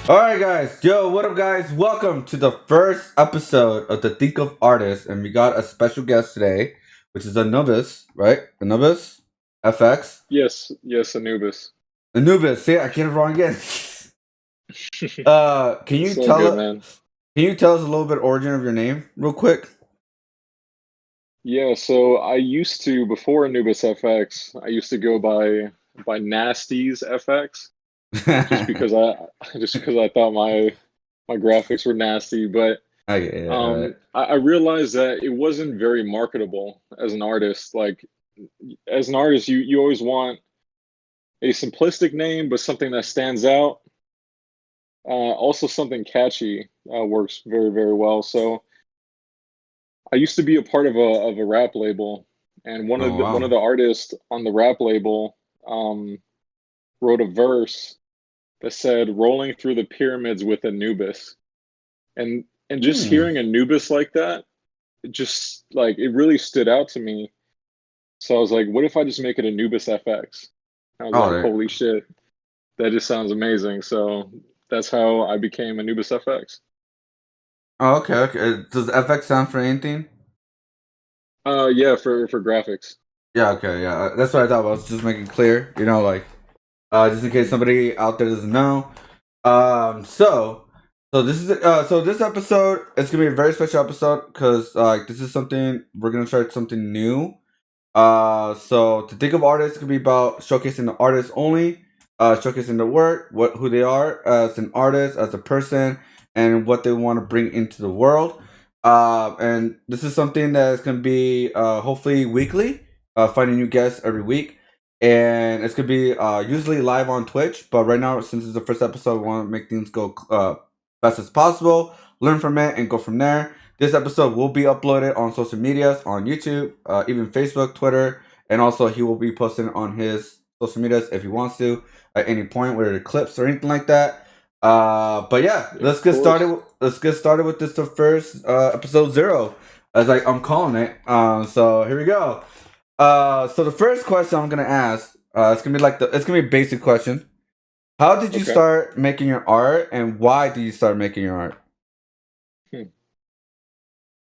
All right, guys. Yo, what up, guys? Welcome to the first episode of the Think of Artist, and we got a special guest today, which is Anubis, right? Anubis, FX, Yes, Anubis. Anubis. See, I get it wrong again. Can you It's all good, tell man. Can you tell us a little bit origin of your name, real quick? Yeah, so I used to before Anubis FX, I used to go by Nasty's FX just Okay, because I thought my graphics were nasty, but yeah, all right. I realized that it wasn't very marketable as an artist. Like as an artist, you always want a simplistic name, but something that stands out. Also something catchy works very, very well. So I used to be a part of a rap label, and one Oh of one wow. of the artists on the rap label um, wrote a verse that said "Rolling through the pyramids with Anubis," and just Hmm. hearing Anubis like that, it just like it really stood out to me. So I was like, "What if I just make it Anubis FX?" I was Oh, like, "Holy shit, that just sounds amazing!" So that's how I became Anubis FX. okay, okay. Does FX stand for anything? Yeah, for graphics. Yeah, okay, yeah. That's what I thought. I was just making clear, just in case somebody out there doesn't know. So so this episode is gonna be a very special episode because this is something we're gonna try something new. So to think of artists could be about showcasing the artist only, showcasing the work, who they are as an artist, as a person, and what they want to bring into the world. And this is something that is gonna be hopefully weekly, finding new guests every week. And it's gonna be usually live on Twitch, but right now since it's the first episode, we want to make things go best as possible, learn from it, and go from there. This episode will be uploaded on social medias, on YouTube, even Facebook, Twitter, and also he will be posting on his social medias if he wants to at any point, whether the clips or anything like that. But yeah, Yeah, let's of get course. started. Let's get started with this. The first episode 0, as I'm calling it. So here we go. So the first question I'm gonna ask, it's gonna be it's gonna be a basic question. How did you Okay. start making your art, and why did you start making your art? Hmm.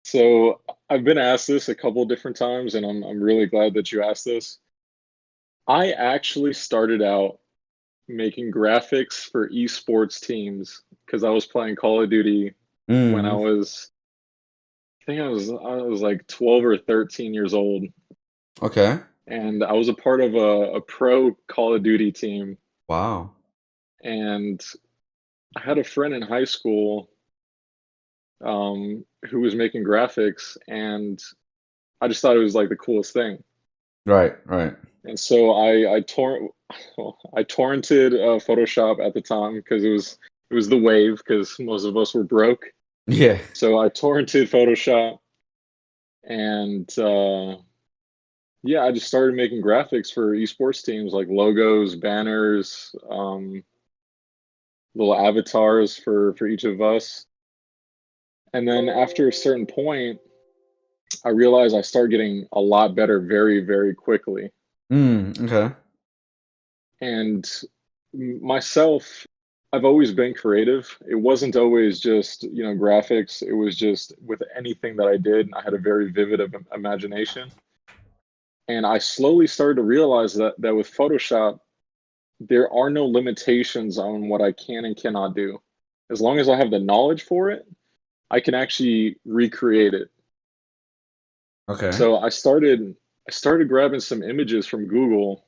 So I've been asked this a couple different times, and I'm really glad that you asked this. I actually started out making graphics for esports teams because I was playing Call of Duty when Mm, I think I was like 12 or 13 years old, okay. and I was a part of a pro Call of Duty team. Wow. And I had a friend in high school who was making graphics, and I just thought it was like the coolest thing. Right. Right. And so I torrented Photoshop at the time because it was the wave because most of us were broke. Yeah. So I torrented Photoshop and yeah, I just started making graphics for esports teams like logos, banners, little avatars for each of us. And then after a certain point, I realized I started getting a lot better very, very quickly. Okay. And myself, I've always been creative. It wasn't always just, graphics. It was just with anything that I did, I had a very vivid imagination. And I slowly started to realize that with Photoshop, there are no limitations on what I can and cannot do. As long as I have the knowledge for it, I can actually recreate it. Okay. So I started grabbing some images from Google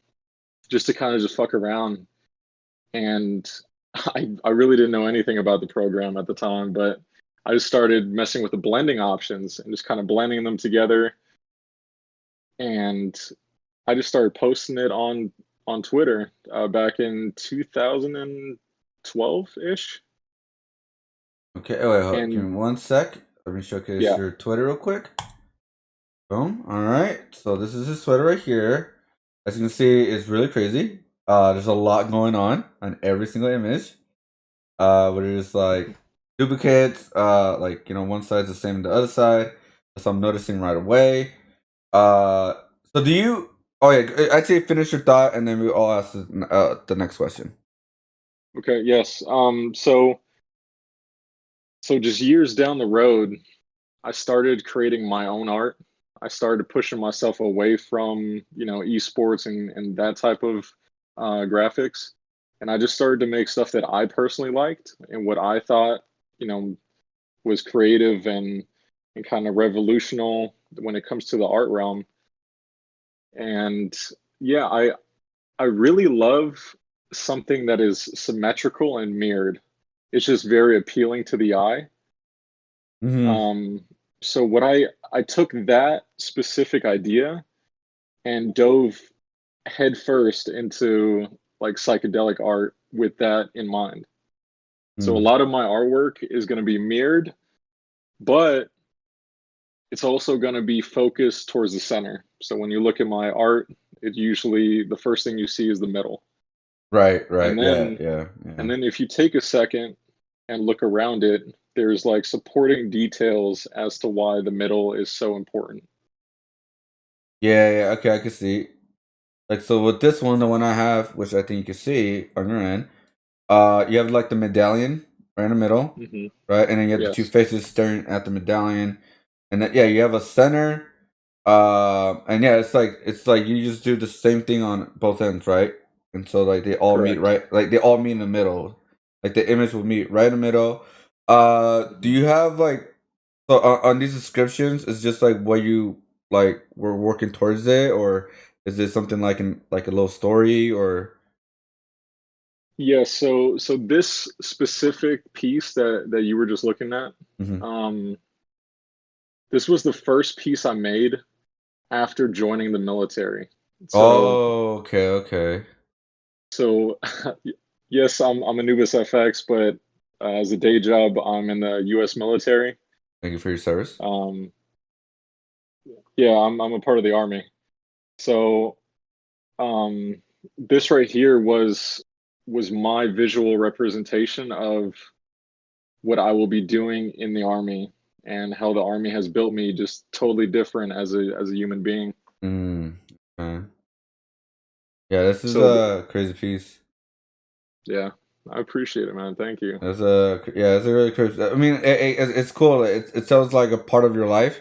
just to kind of just fuck around. And I really didn't know anything about the program at the time, but I just started messing with the blending options and just kind of blending them together. And I just started posting it on Twitter back in 2012 ish. Okay. Oh, wait, give And me one sec. Let me showcase yeah, your Twitter real quick. Boom. All right. So this is his Twitter right here. As you can see, it's really crazy. There's a lot going on every single image. But it's like duplicates. One side's the same as the other side. That's what I'm noticing right away. Uh, so do you? Oh yeah. Actually, finish your thought, and then we all ask the next question. Okay, yes. So just years down the road, I started creating my own art. I started pushing myself away from, esports and that type of graphics. And I just started to make stuff that I personally liked and what I thought, you know, was creative and kind of revolutionary when it comes to the art realm. And yeah, I really love something that is symmetrical and mirrored. It's just very appealing to the eye. Hmm. So what I took that specific idea and dove headfirst into like psychedelic art with that in mind. So a Mm. lot of my artwork is going to be mirrored, but it's also going to be focused towards the center. So when you look at my art, it usually the first thing you see is the middle. Right, right, And yeah, then yeah, yeah. and then if you take a second and look around it, there's like supporting details as to why the middle is so important. Yeah, yeah, okay, I can see. Like, so with this one, the one I have, which I think you can see on your end, you have like the medallion right in the middle, Hmm. right? And then you have the two Yes, faces staring at the medallion. And then, yeah, you have a center. And yeah, it's like you just do the same thing on both ends, right? And so like they all meet correct. right, like they all meet in the middle. Like the image will meet right in the middle. Do Mhm. you have like so on these descriptions? Is just like what you like were working towards it, or is it something like like a little story or? Yeah, so this specific piece that you were just looking at, Mhm. um, this was the first piece I made after joining the military. So Oh, okay, okay. so yes, I'm AnubisFx, but as a day job, I'm in the U.S. military. Thank you for your service. Um, yeah, I'm a part of the army. So um, this right here was my visual representation of what I will be doing in the army and how the army has built me just totally different as a human being. Mm, okay. Yeah, this is So a crazy piece. yeah, I appreciate it, man. Thank you. It's a yeah, it's a really crazy. I mean, it's cool. It sounds like a part of your life,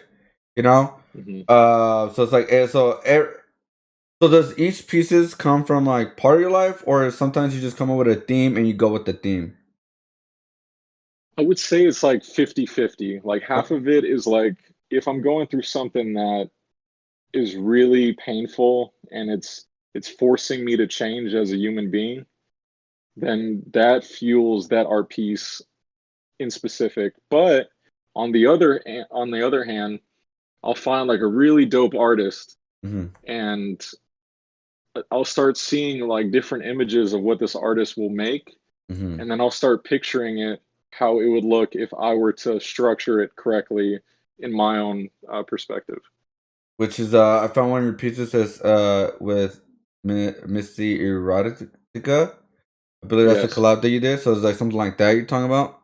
you know. Hmm. So it's like so does each pieces come from like part of your life, or sometimes you just come up with a theme and you go with the theme? I would say it's like 50-50. Like half Okay. of it is like if I'm going through something that is really painful and it's forcing me to change as a human being, then that fuels that art piece in specific. But on the other hand, I'll find like a really dope artist Hmm. and I'll start seeing like different images of what this artist will make, Hmm. and then I'll start picturing it how it would look if I were to structure it correctly in my own perspective. Which is I found one of your pieces says with Missy Erotica. I believe that's a Yes. collab that you did. So it's like something like that you're talking about,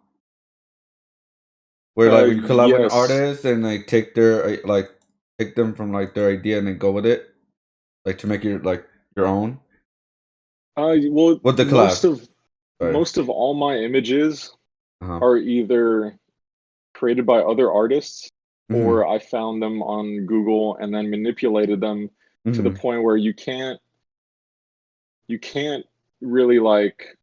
where like when you collab with an Yes. artist and like take their like take them from like their idea and then go with it, like to make it like your own Well, with the collab. Sorry. most of all my images Uh huh. are either created by other artists Hmm. or I found them on Google and then manipulated them to the Hmm. point where you can't really like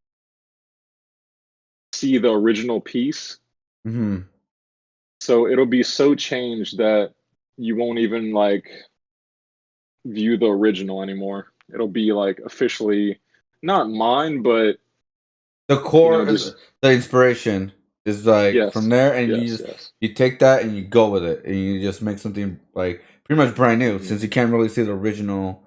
see the original piece. Hmm. So it'll be so changed that you won't even like view the original anymore. It'll be like officially not mine, but The core is just the inspiration is like from yes, there, and you yes, just yes. you take that and you go with it, and you just make something like pretty much brand new, Hmm. since you can't really see the original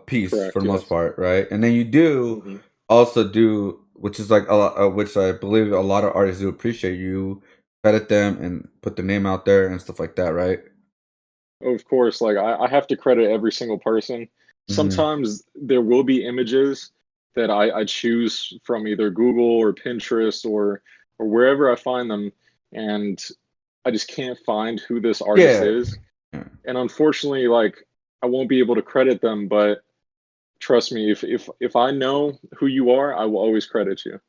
piece for Correct, the most yes. part, right? And then you do Hmm. also do, which is like a lot, which I believe a lot of artists do appreciate. You credit them and put the name out there and stuff like that, right? Of course, like I have to credit every single person. Hmm. Sometimes there will be images that I choose from either Google or Pinterest or wherever I find them, and I just can't find who this artist Yeah. is. Yeah. And unfortunately, like I won't be able to credit them, but trust me, if I know who you are, I will always credit you.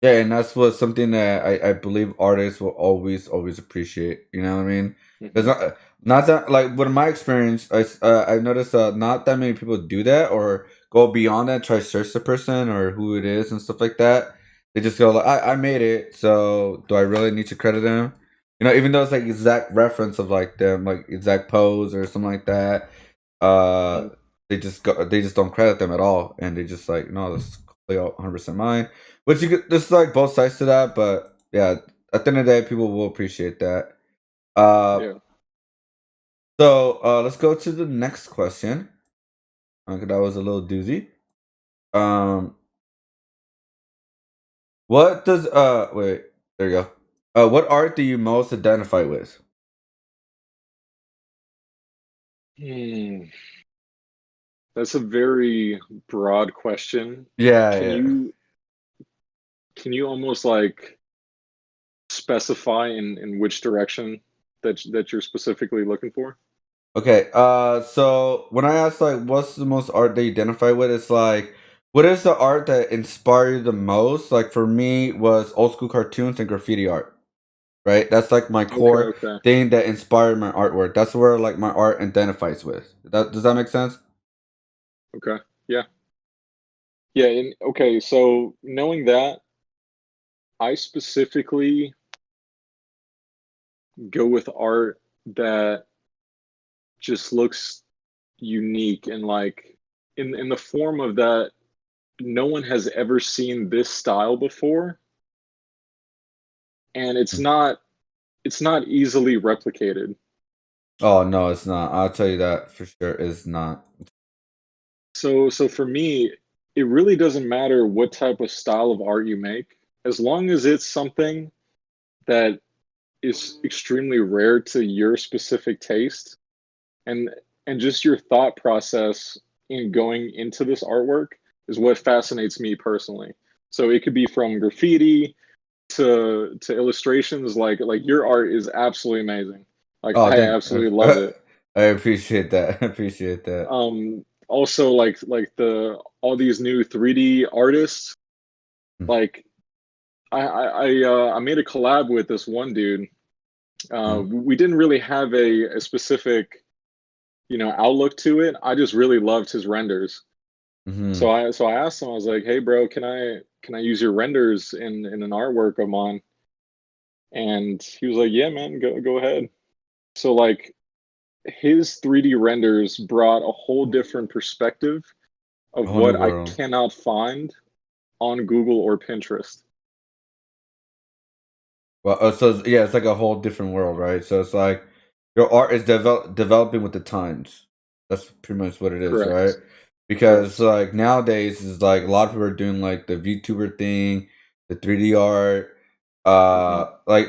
Yeah, and that's what something that I believe artists will always appreciate. You know what I mean? It's Hmm. not that like with my experience, I've noticed not that many people do that or go beyond that, try to search the person or who it is and stuff like that. They just go like, I made it, so do I really need to credit them? You know, even though it's like exact reference of like them, like exact pose or something like that. Uh, Hmm. they just don't credit them at all, and they just like no, this is completely 100% mine. Which you could, there's like both sides to that, but yeah, at the end of the day, people will appreciate that. Uh, Yeah. let's go to the next question. 'Cause that was a little doozy. Um, what does wait, there you go. What art do you most identify with? Hmm. That's a very broad question. Yeah, Can yeah. you can you almost like specify in which direction that you're specifically looking for? Okay. So when I ask like, what's the most art they identify with? It's like, what is the art that inspired you the most? Like for me, was old school cartoons and graffiti art. Right? That's like my Okay, core okay, thing that inspired my artwork. That's where like my art identifies with. That does that make sense? okay. Yeah. Yeah, and okay, so knowing that, I specifically go with art that just looks unique and like in the form of that no one has ever seen this style before, and Mm. it's not easily replicated. Oh no, it's not. I'll tell you that for sure. It's not. So for me, it really doesn't matter what type of style of art you make, as long as it's something that is extremely rare to your specific taste and and just your thought process in going into this artwork is what fascinates me personally. So it could be from graffiti to illustrations. Like your art is absolutely amazing. Like Oh, I thank. absolutely love it. I appreciate that. I appreciate that. Also like the all these new 3D artists. Mm, Like I made a collab with this one dude. mm, We didn't really have a specific outlook to it. I just really loved his renders. mhm. So I asked him, I was like, "Hey bro, can I use your renders in an artwork of mine?" And he was like, "Yeah, man, go ahead." So like his 3D renders brought a whole different perspective A of whole new what I world. cannot find on Google or Pinterest. Well, yeah, it's like a whole different world, right? So it's like your art is developing with the times. That's pretty much what it is, right? Correct. Because Correct. like nowadays is like a lot of people are doing like the VTuber thing, the 3D art. Hmm. Like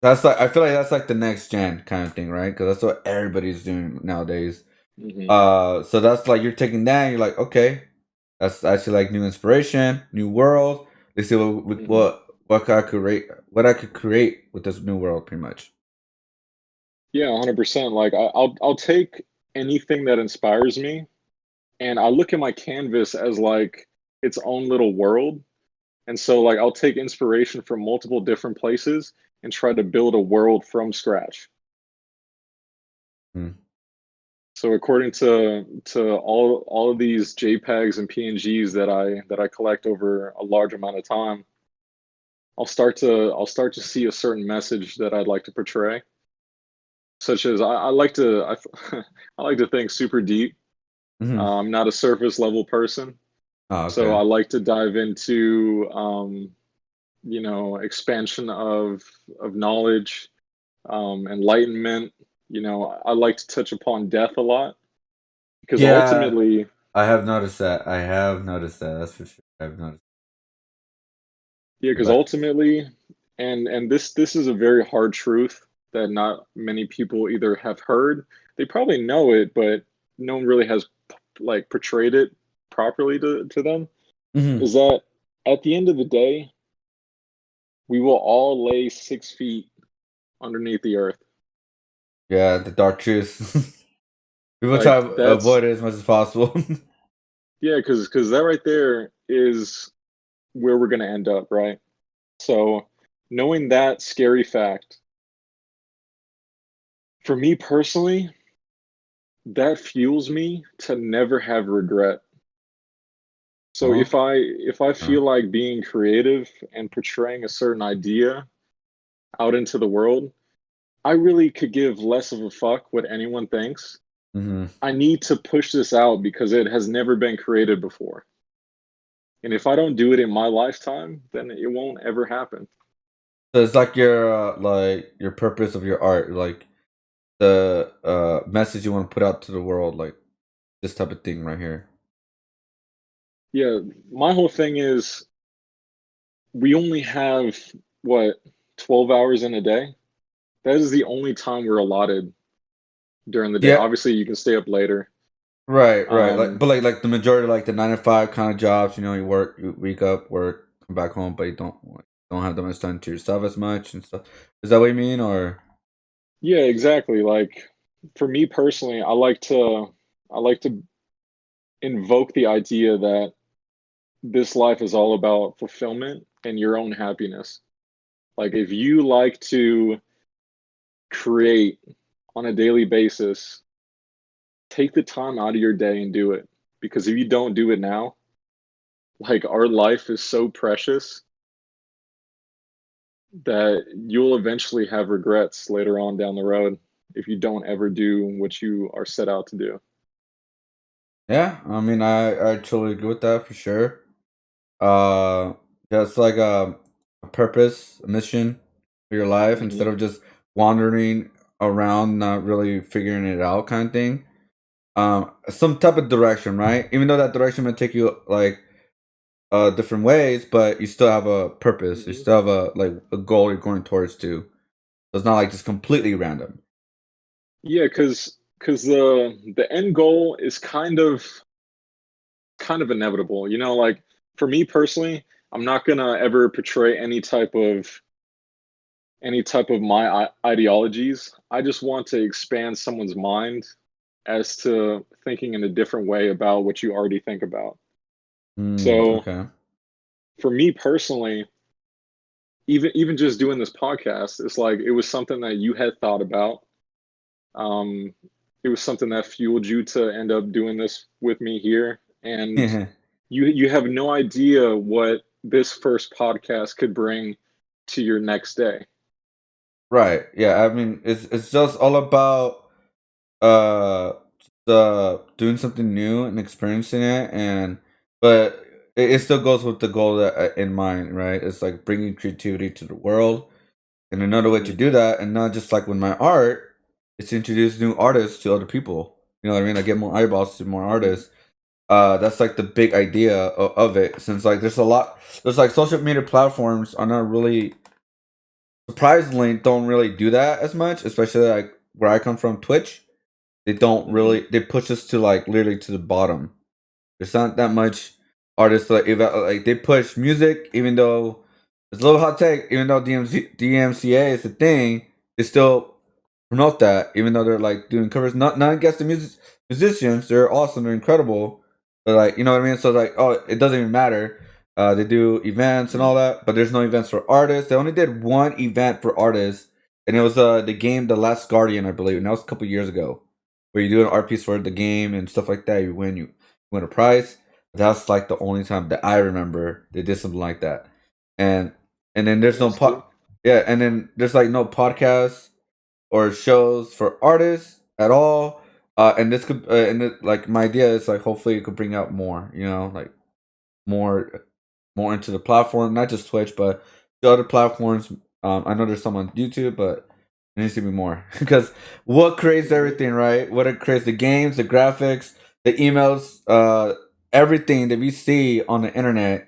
that's like I feel like that's like the next gen kind of thing, right? Because that's what everybody's doing nowadays. Hmm. So that's like you're taking that, and you're like, okay, that's actually like new inspiration, new world. Let's see Hmm. what I could create with this new world, pretty much. Yeah, 100%. Like I'll take anything that inspires me, and I look at my canvas as like its own little world. And so like I'll take inspiration from multiple different places and try to build a world from scratch. Mm. So according to all of these JPEGs and PNGs that I collect over a large amount of time, I'll start to see a certain message that I'd like to portray. Such as I like to I like to think super deep. Hmm. I'm not a surface level person, Oh, so okay. I like to dive into expansion of knowledge, enlightenment. I like to touch upon death a lot because Yeah, ultimately, I have noticed that. I have noticed that. That's for sure. I've noticed. yeah, because But ultimately, and this is a very hard truth that not many people either have heard. They probably know it, but no one really has like portrayed it properly to them. mhm. Is that at the end of the day, we will all lay 6 feet underneath the earth. Yeah, the dark truth. People try Like to that's avoid it as much as possible. Yeah, because that right there is where we're gonna end up, right? So knowing that scary fact, for me personally, that fuels me to never have regret. So Okay. if I feel like being creative and portraying a certain idea out into the world, I really could give less of a fuck what anyone thinks. Mm-hmm. I need to push this out because it has never been created before. And if I don't do it in my lifetime, then it won't ever happen. So it's like your purpose of your art, like the message you want to put out to the world, like this type of thing right here. Yeah, my whole thing is we only have what 12 hours in a day. That is the only time we're allotted during the day. Yeah, Obviously, you can stay up later. right, right. Like, Um, but like the majority, like the 9 to 5 kind of jobs, you work, you wake up, work, come back home, but you don't have that much time to yourself as much and stuff. Is that what you mean, or? yeah, exactly. Like for me personally, I like to invoke the idea that this life is all about fulfillment and your own happiness. Like if you like to create on a daily basis, take the time out of your day and do it. Because if you don't do it now, like our life is so precious that you'll eventually have regrets later on down the road if you don't ever do what you are set out to do. Yeah, I mean, I totally agree with that for sure. Uh, yeah, it's like a purpose, a mission for your life instead Hmm. of just wandering around, not really figuring it out, kind of thing. Some type of direction, right? Even though that direction may take you like different ways, but you still have a purpose. You Hmm. still have a goal you're going towards to. So it's not like just completely random. Yeah, because the end goal is kind of inevitable. You know, like for me personally, I'm not gonna ever portray any type of my ideologies. I just want to expand someone's mind as to thinking in a different way about what you already think about. So Okay. for me personally, even just doing this podcast, it's like it was something that you had thought about. Um, it was something that fueled you to end up doing this with me here, and you have no idea what this first podcast could bring to your next day. Right. Yeah. I mean, it's just all about uh the doing something new and experiencing it, and but it still goes with the goal that in mind, right? It's like bringing creativity to the world, and another way to Mhm, do that, and not just like with my art, is to introduce new artists to other people. You know what I mean? I get more eyeballs to more mhm, artists. That's like the big idea of it. Since like there's like social media platforms are not really, surprisingly, don't really do that as much, especially like where I come from, Twitch. They don't mhm. really, they push us to like literally to the bottom. There's not that much artists like they push music, even though it's a little hot take, even though DMCA is a thing, they still promote that, even though they're like doing covers. Not against the musicians, they're awesome, they're incredible, but like, you know what I mean. So like, oh, it doesn't even matter. They do events and all that, but there's no events for artists. They only did one event for artists, and it was the game The Last Guardian, I believe, and that was a couple years ago, where you do an art piece for the game and stuff like that. You win a prize. That's like the only time that I remember they did something like that. And and then there's no That's cool. yeah, and then there's like no podcasts or shows for artists at all. And this could like my idea is like hopefully it could bring out more, like more more into the platform, not just Twitch, but the other platforms. I know there's some on YouTube, but there needs to be more because what creates Mhm. everything, right? What it creates the games, the graphics, the emails, everything that we see on the internet.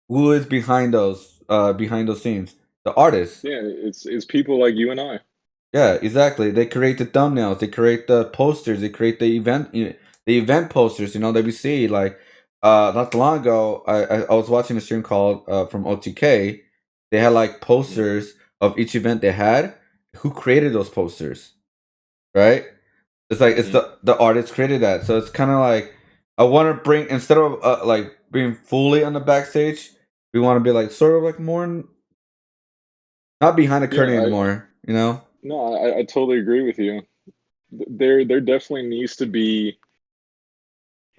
Who is behind those scenes? The artists. Yeah, it's people like you and I. Yeah, exactly. They create the thumbnails, they create the posters, they create the event posters. That we see. Like, not too long ago, I was watching a stream called from OTK. They had like Mhm, posters of each event they had. Who created those posters? Right? It's like it's mhm. the artist created that, so it's kind of like I want to bring, instead of like being fully on the backstage, we want to be like sort of like more not behind the Yeah, curtain I anymore. You know? no, I totally agree with you. There definitely needs to be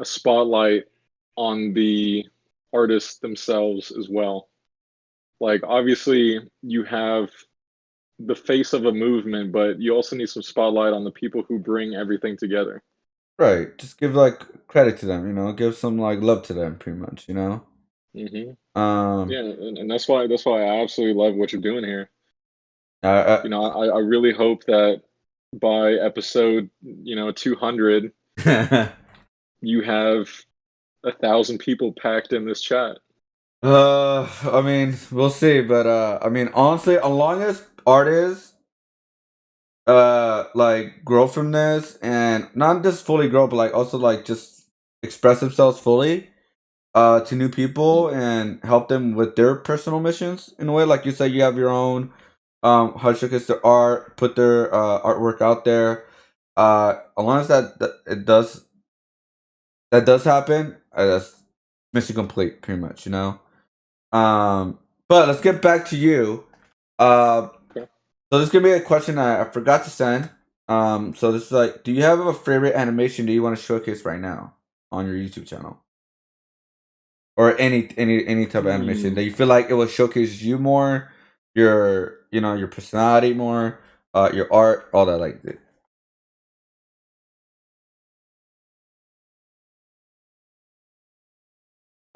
a spotlight on the artists themselves as well. Like obviously you have the face of a movement, but you also need some spotlight on the people who bring everything together. Right. Just give like credit to them. You know, give some like love to them, pretty much. You know. Hmm. Um. Yeah, and that's why I absolutely love what you're doing here. I, You know, I really hope that by episode 200, you have 1,000 people packed in this chat. I mean, we'll see, but I mean, honestly, as long as artists like grow from this and not just fully grow, but like also like just express themselves fully to new Mhm. people and help them with their personal missions in a way. Like you said, you have your own how to showcase their art, put their artwork out there. As long as that does happen, that's mission complete, pretty much. You know. But let's get back to you. Uh, Okay. so this is gonna be a question I forgot to send. So this is like, do you have a favorite animation that you want to showcase right now on your YouTube channel, or any type of animation Hmm. that you feel like it will showcase you more, your your personality more, your art, all that like.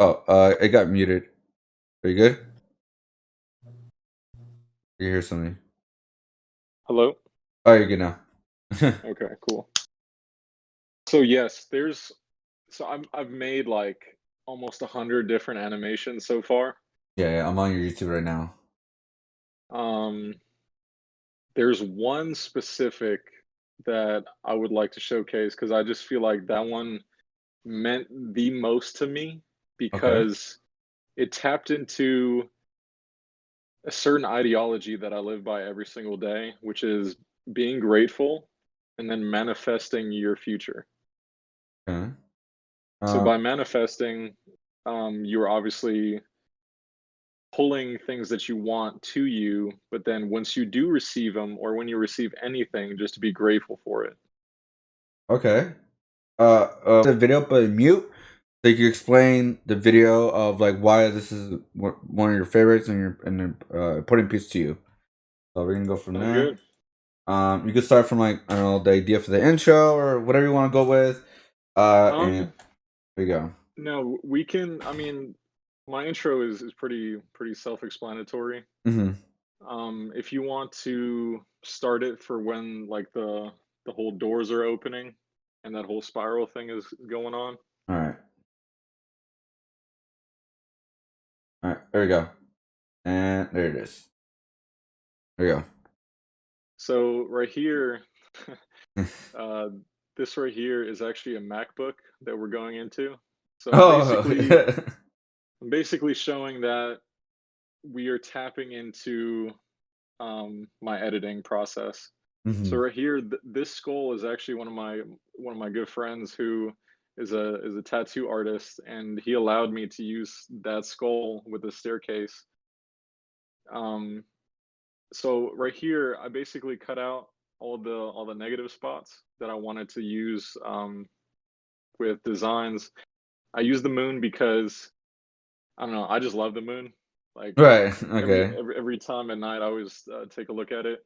Oh, it got muted. Are you good? You hear something? Hello? Oh, you're good now. Okay, cool. So yes, I've made like almost 100 different animations so far. Yeah, I'm on your YouTube right now. Um, there's one specific that I would like to showcase because I just feel like that one meant the most to me Okay. because it tapped into a certain ideology that I live by every single day, which is being grateful and then manifesting your future. Okay. So Uh, by manifesting, you're obviously pulling things that you want to you, but then once you do receive them or when you receive anything, just to be grateful for it. okay. The video but mute. So you can explain the video of like why this is one of your favorites and your and important piece to you. So we're gonna go from Sounds there. good. You can start from like I don't know the idea for the intro or whatever you want to go with. And Um, here we go. no, we can, I mean, my intro is pretty self-explanatory. Mm-hmm. If you want to start it for when like the whole doors are opening and that whole spiral thing is going on. All right. All right. There we go. And there it is. There we So right here, go. uh, this right here is actually a MacBook that we're going into. So Oh. I'm basically showing that we are tapping into my editing process. So Mm-hmm. right here, this skull is actually one of my good friends who is a tattoo artist, and he allowed me to use that skull with the staircase. Um, so right here, I basically cut out all the negative spots that I wanted to use with designs. I use the moon because I don't know, I just love the moon. Like Right. every Okay. every every time at night, I always take a look at it.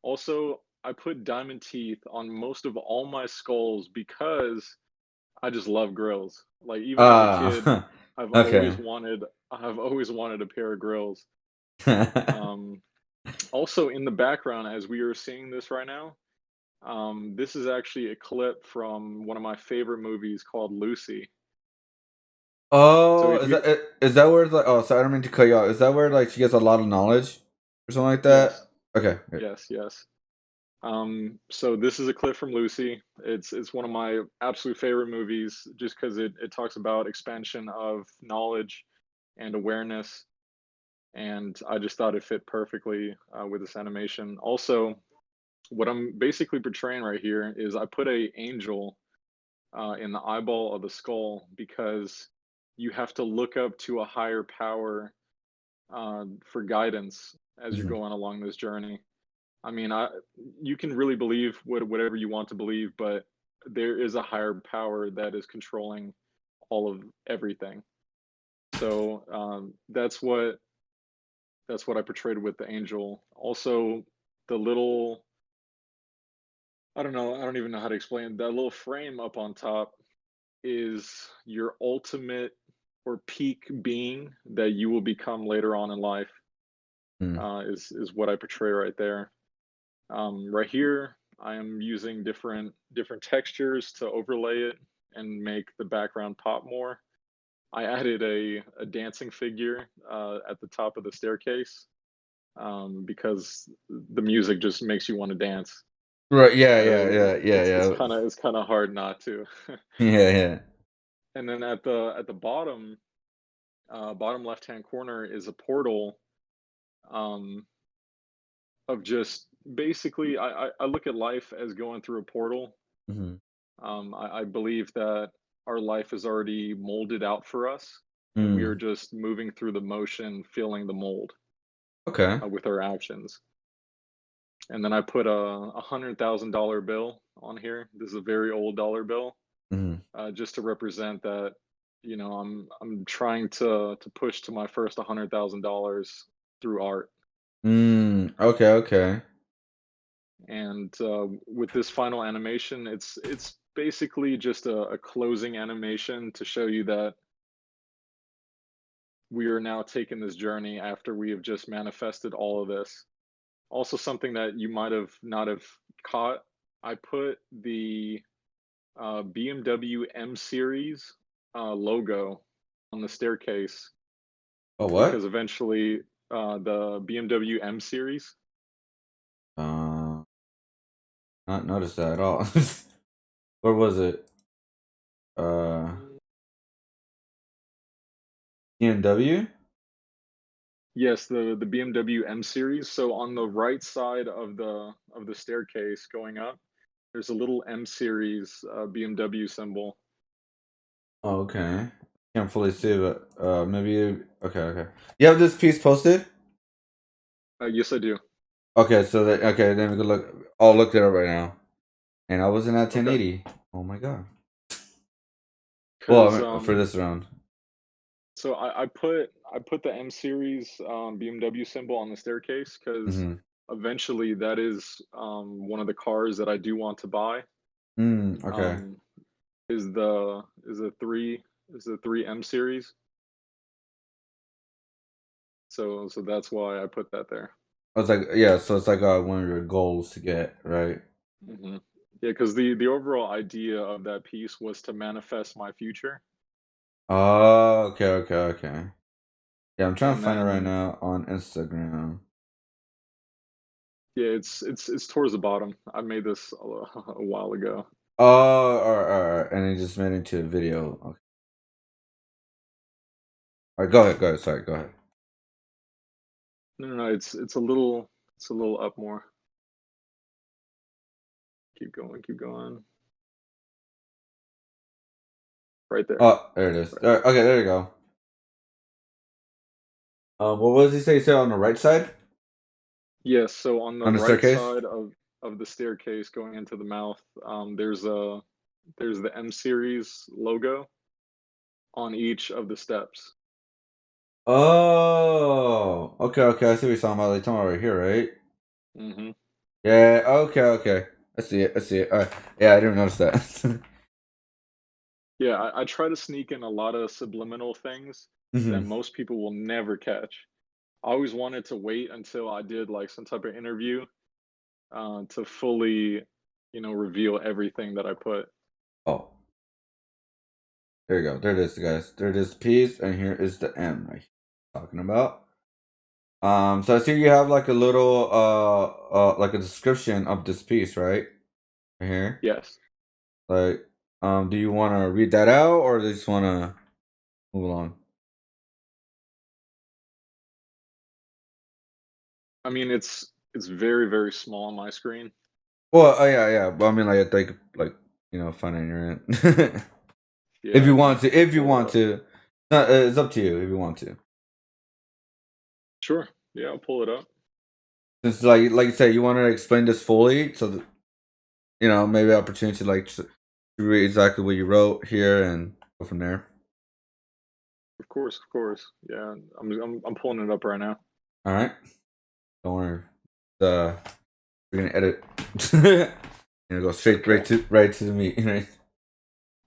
Also, I put diamond teeth on most of all my skulls because I just love grills. Like even as a kid, Ah. I've always Okay. wanted I've always wanted a pair of grills. Um, Also in the background, as we are seeing this right now, this is actually a clip from one of my favorite movies called Lucy. So Oh, if you is that where like oh sorry I don't mean to cut you off. Is that where like she gets a lot of knowledge or something like that? yes, Okay. Good. yes. So this is a clip from Lucy. It's one of my absolute favorite movies just because it talks about expansion of knowledge and awareness, and I just thought it fit perfectly with this animation. Also, what I'm basically portraying right here is I put a angel in the eyeball of the skull, because you have to look up to a higher power for guidance as you're Mhm. going along this journey. I mean, you can really believe whatever you want to believe, but there is a higher power that is controlling all of everything. So that's what I portrayed with the angel. Also, the little, I don't know, I don't even know how to explain it. That little frame up on top is your ultimate or peak being that you will become later on in life. Mm. Is what I portray right there. Right here, I am using different textures to overlay it and make the background pop more. I added a dancing figure at the top of the staircase, because the music just makes you want to dance. Right. Yeah. Yeah. Uh, Yeah. Yeah. it's Yeah. kind of it's kind of hard not to. Yeah. Yeah. And then at the bottom, bottom left hand corner is a portal, um, of just basically I look at life as going through a portal. Mhm. I believe that our life is already molded out for us, and we are Mm. just moving through the motion, feeling the mold Okay. with our actions. And then I put a $100,000 bill on here. This is a very old dollar bill, Mhm. just to represent that. I'm trying to push to my first $100,000 through art. Mm. Okay. Okay. And with this final animation, it's basically just a closing animation to show you that we are now taking this journey after we have just manifested all of this. Also, something that you might have not have caught, I put the BMW M Series logo on the staircase, Oh, because what? eventually the BMW M Series. Uh, not noticed that at all. Where was it? Uh, BMW. Yes, the BMW M Series. So on the right side of the staircase going up, there's a little M Series BMW symbol. Oh, okay. Can't fully see, but maybe. Okay. Okay. You have this piece posted. Yes, I do. Okay. So that. Okay. Then we can look. I'll look it up right now. And I wasn't at Okay. 1080. Oh my god. Well, Because for this round. so I put the M Series BMW symbol on the staircase because Mm-hmm. eventually that is one of the cars that I do want to buy. Okay. Um, is the three M Series. So that's why I put that there. I was like, yeah. So it's like one of your goals to get right. Hmm. Yeah, because the overall idea of that piece was to manifest my future, Oh, okay. Okay. Okay. Yeah, I'm trying to and find it right then now on Instagram. yeah, it's towards the bottom. I made this a while ago. Oh, all right. And he just made it into a video. Okay. All right, go ahead. Go ahead. Sorry, go ahead. No, no, no, it's a little up more. Keep going. Right there. Oh, there it is. Right. Okay, there you go. What was he say? He said on the right side Yes, so on the on the right staircase. side of the staircase going into the mouth, there's the M series logo on each of the steps. Oh, okay, okay. I see what you're talking about. Like talking about right here, right? Hmm. Yeah. Okay, okay. I see it. I see it. All right. Yeah, I didn't notice that. Yeah, I try to sneak in a lot of subliminal things that Hmm. most people will never catch. I always wanted to wait until I did like some type of interview to fully, reveal everything that I put. Oh, there you go. There it is, guys. There it is, the P's, and here is the M. Right here. Talking about. So I see you have like a little like a description of this piece, right? Right here. Yes. Like, do you want to read that out or do you just want to move along? I mean, it's very, very small on my screen. Well, oh yeah, yeah. But I mean, like, I think like finance your end. If Yeah, you man. want to, if you Pull it want up. to, no, it's up to you if you want to. Sure. Yeah, I'll pull it up. Since like you said, you want to explain this fully, so that, maybe opportunity to to read exactly what you wrote here and go from there. Of course, of course. Yeah, I'm pulling it up right now. All right, don't worry. Uh, we're gonna edit. Go straight Okay. right to the meat. Right?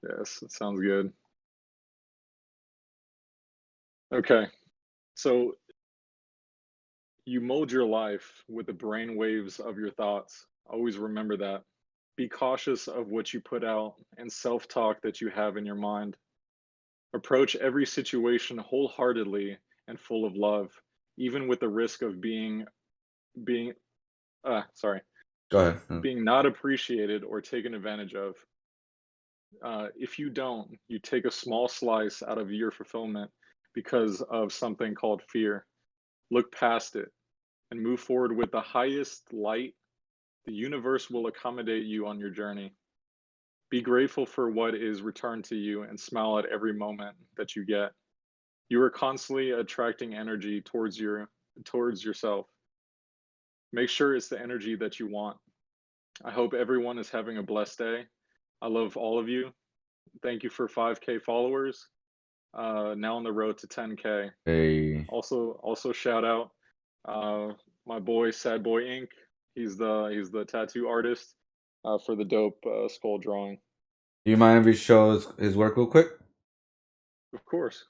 Yes, it sounds good. Okay. So you mold your life with the brain waves of your thoughts. Always remember that. Be cautious of what you put out and self-talk that you have in your mind. Approach every situation wholeheartedly and full of love, even with the risk of being sorry, Go ahead. being not appreciated or taken advantage of. If you don't, you take a small slice out of your fulfillment because of something called fear. Look past it and move forward with the highest light. The universe will accommodate you on your journey. Be grateful for what is returned to you and smile at every moment that you get. You are constantly attracting energy towards yourself. Make sure it's the energy that you want. I hope everyone is having a blessed day. I love all of you. Thank you for 5K followers. Now on the road to 10K. Hey, Also shout out my boy Sad Boy Inc. He's the tattoo artist for the dope skull drawing. do you mind if he shows his work real quick? Of course.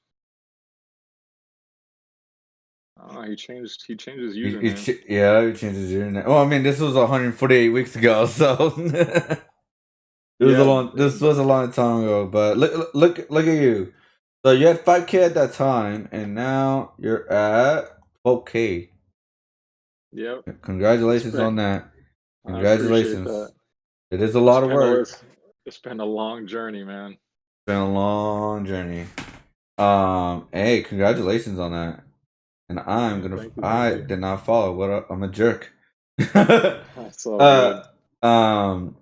He changed his He username. yeah, he changed his internet. Well, I mean, this was 148 weeks ago, so Yeah, this was a long time ago. But look at you. So you had 5K at that time, and now you're at 12K. yep. It's Congratulations been on that. I appreciate that. Congratulations. It is a It's lot of been a work. it's, it's been a long journey, man. Been a long journey. Hey, congratulations on that. And Yeah, thank you, thank I you. did not follow. I'm a jerk. It's all uh, good. um,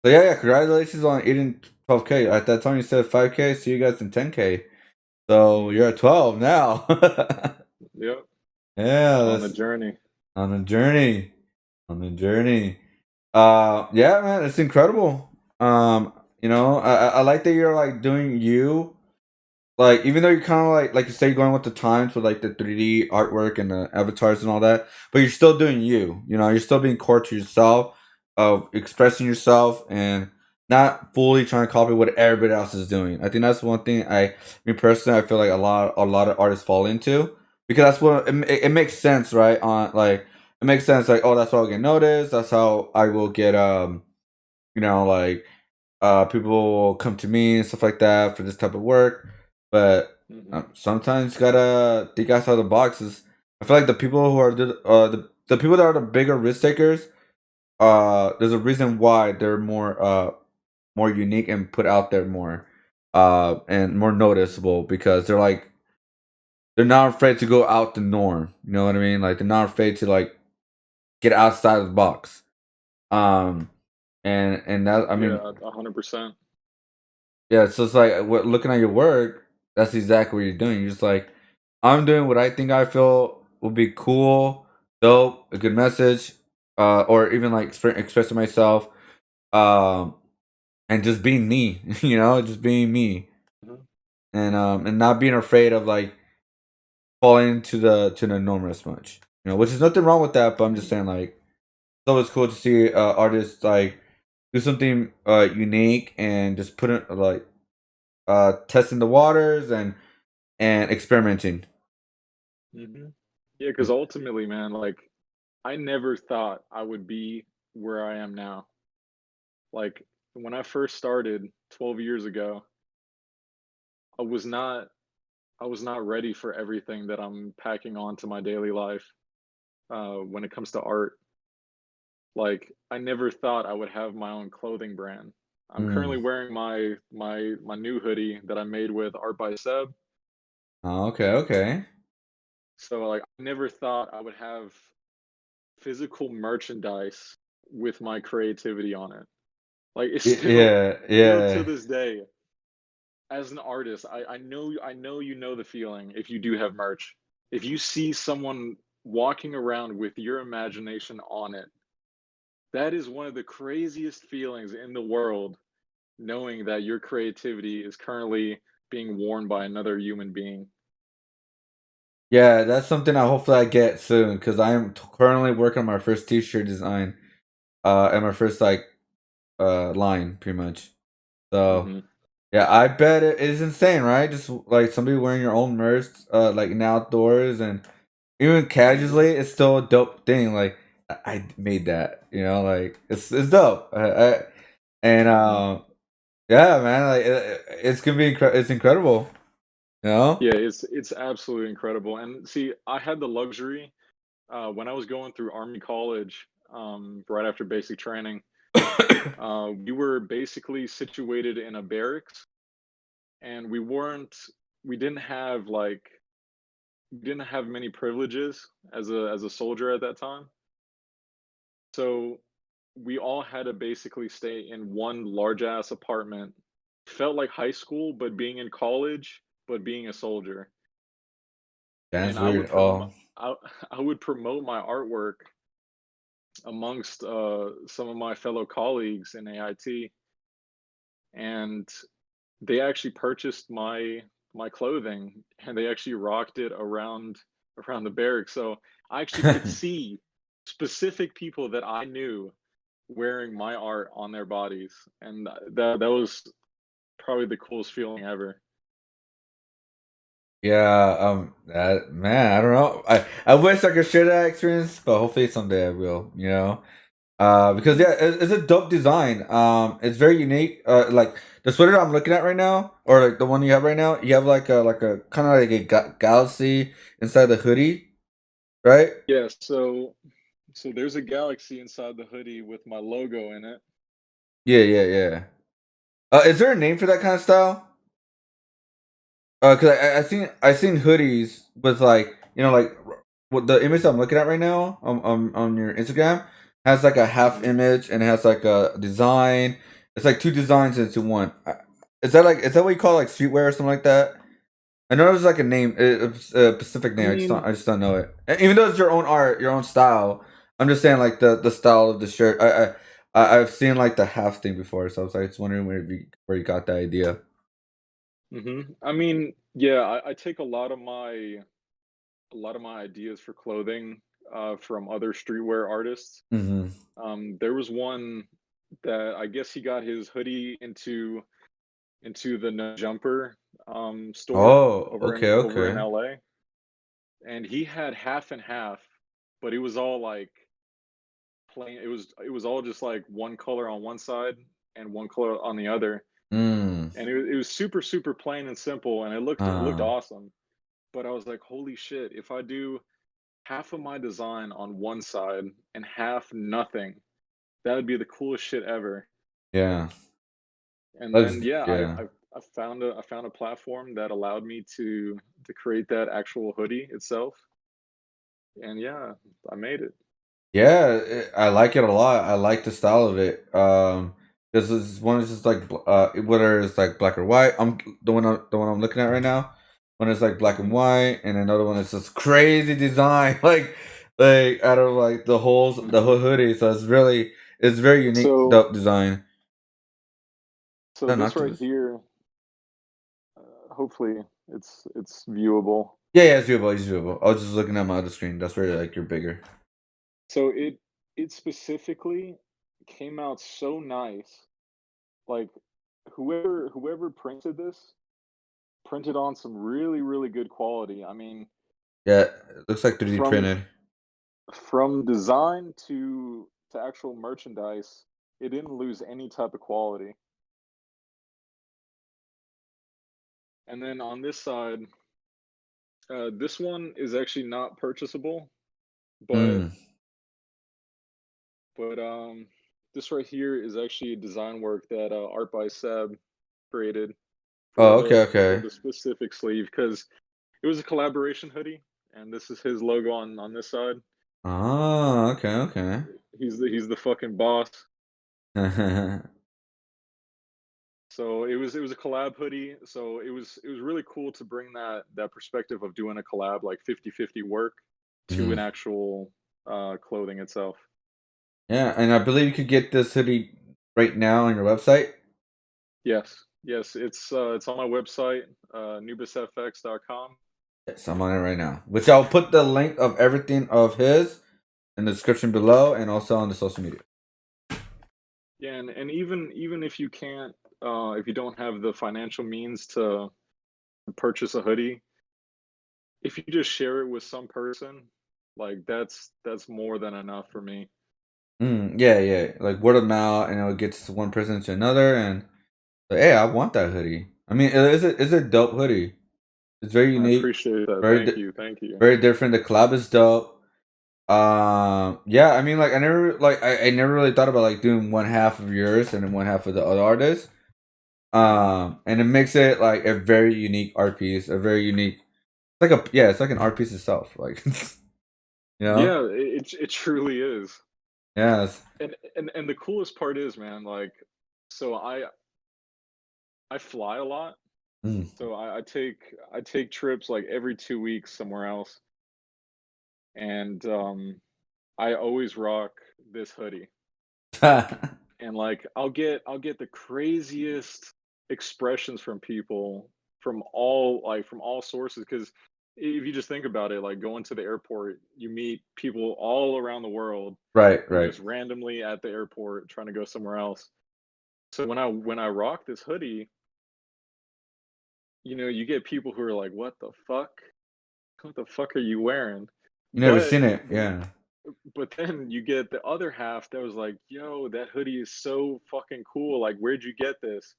so yeah, congratulations on eating 12K. At that time, you said 5K. See you guys in 10K. So Hmm. you're at 12 now. Yep. Yeah, On the that's journey. on a journey. On the journey. Yeah, man, it's incredible. Um, I like that you're like doing you. Like, even though you're kind of like you say, you're going with the times with like the 3D artwork and the avatars and all that, but you're still doing you. You're still being core to yourself, of expressing yourself and not fully trying to copy what everybody else is doing. I think that's one thing me personally, I feel like a lot of artists fall into, because that's what it makes sense, right? On like it makes sense, like, oh, that's how I get noticed. That's how I will get like people will come to me and stuff like that for this type of work. But Hmm. sometimes you gotta think outside the boxes. I feel like the people who are the people that are the bigger risk takers, there's a reason why they're more unique and put out there more, and more noticeable, because they're not afraid to go out the norm. You know what I mean? Like, they're not afraid to like get outside of the box. Um, and that, I mean, Yeah, 100%. yeah, so it's like, looking at your work, that's exactly what you're doing. You're just like, I'm doing what I think I feel would be cool, dope, a good message, or even like expressing myself, um, and just being me, just being me, Mhm. and not being afraid of like falling to the norm as much. Which is nothing wrong with that, but I'm just Mhm. saying, like, it's always cool to see artists like do something unique and just put it like testing the waters and experimenting. Mhm. Yeah, because ultimately, man, like I never thought I would be where I am now. Like when I first started 12 years ago, I was not I was not ready for everything that I'm packing on to my daily life when it comes to art. Like I never thought I would have my own clothing brand. I'm Mm. currently wearing my new hoodie that I made with Art by Seb. Oh, okay, okay. So like I never thought I would have physical merchandise with my creativity on it. Like it's still to Yeah. this day, as an artist, I know you know the feeling if you do have merch. If you see someone walking around with your imagination on it, that is one of the craziest feelings in the world, knowing that your creativity is currently being worn by another human being. Yeah, that's something I hopefully I get soon because I am currently working on my first T-shirt design, and my first like line pretty much. So Mhm. yeah, I bet it is insane, right? Just like somebody wearing your own merch, like in outdoors and even Mhm. casually, it's still a dope thing. Like I made that, like it's dope. And Mhm. yeah, man, like it's gonna be it's incredible, you know. Yeah, it's absolutely incredible. And see, I had the luxury when I was going through Army College, right after basic training. We were basically situated in a barracks, and we didn't have many privileges as a soldier at that time. So we all had to basically stay in one large ass apartment. Felt like high school, but being in college, but being a soldier. That's And I would weird. promote Oh, I, I would promote my artwork amongst some of my fellow colleagues in AIT, and they actually purchased my clothing, and they actually rocked it around the barracks. So I actually could see specific people that I knew wearing my art on their bodies, and that was probably the coolest feeling ever. yeah. Man, I don't know. I wish I could share that experience, but hopefully someday I will. Because Mhm. yeah, it's a dope design. It's very unique. Like the sweater I'm looking at right now, or like the one you have right now, you have like a kind of like a galaxy inside the hoodie, right? Yeah, so there's a galaxy inside the hoodie with my logo in it. Yeah. Is there a name for that kind of style? Cause I seen hoodies with like what the image I'm looking at right now on your Instagram has like a half Mhm. image and it has like a design. It's like two designs into one. Is that what you call like streetwear or something like that? I know there's like a name, a specific I name. mean, I just don't know it. Even though it's your own art, your own style. I'm just saying like the style of the shirt. I've seen like the half thing before, so I was like just wondering where you got that idea. I mean, yeah, I take a lot of my ideas for clothing from other streetwear artists. Hmm. There was one that I guess he got his hoodie into the No Jumper store Oh, over in okay. LA, and he had half and half, but it was all like plain. It was all just like one color on one side and one color on the other, Mm. and it was super plain and simple, and it looked Uh, awesome. But I was like, holy shit, if I do half of my design on one side and half nothing, that would be the coolest shit ever. yeah. And That's then yeah, yeah. I found a platform that allowed me to create that actual hoodie itself. And yeah, I made it. Yeah, I like it a lot. I like the style of it. This is one is just like whether it's like black or white. The one I'm looking at right now. One is like black and Hmm. white, and another one is this crazy design, like out of like the whole Hmm. hoodie. So it's very unique, So dope design. so No, this not to right this. here, hopefully it's viewable. Yeah, it's viewable. It's viewable. I was just looking at my other screen. That's where like you're bigger. So it specifically came out so nice. Like whoever printed this printed on some really good quality. I mean, Yeah, it looks like 3D from printed. from design to actual merchandise, it didn't lose any type of quality. And then on this side, this one is actually not purchasable, but Mm. but this right here is actually a design work that Art by Seb created Oh, for okay. the specific sleeve, because it was a collaboration hoodie, and this is his logo on this side. Oh, okay. He's the fucking boss. So it was a collab hoodie. So it was really cool to bring that perspective of doing a collab, like 50-50 work, to Mhm. an actual clothing itself. Yeah, and I believe you could get this hoodie right now on your website. Yes, yes, it's on my website, anubisfx.com. Yes, I'm on it right now. Which I'll put the link of everything of his in the description below and also on the social media. Yeah, and even if you can't, if you don't have the financial means to purchase a hoodie, if you just share it with some person, like that's more than enough for me. Yeah, yeah. Like word of mouth, and it'll get to one person to another, and like, hey, I want that hoodie. I mean, it's a dope hoodie. It's very I unique, appreciate that. very Thank you, thank you. very different. The collab is dope. Yeah. I mean, like I never really thought about like doing one half of yours and then one half of the other artist. Mhm. And it makes it like a very unique art piece, a very unique. It's like an art piece itself. Like, you know, Yeah, it truly is. yes. And the coolest part is, man, like, so I fly a lot. Mm. So I take trips like every 2 weeks somewhere else, and I always rock this hoodie. And like I'll get the craziest expressions from people from all sources, because if you just think about it, like going to the airport, you meet people all around the world Right, who are right. just randomly at the airport trying to go somewhere else. So when I rock this hoodie, you get people who are like, "What the fuck? What the fuck are you wearing?" You never But seen it, yeah. but then you get the other half that was like, "Yo, that hoodie is so fucking cool. Like, where'd you get this?"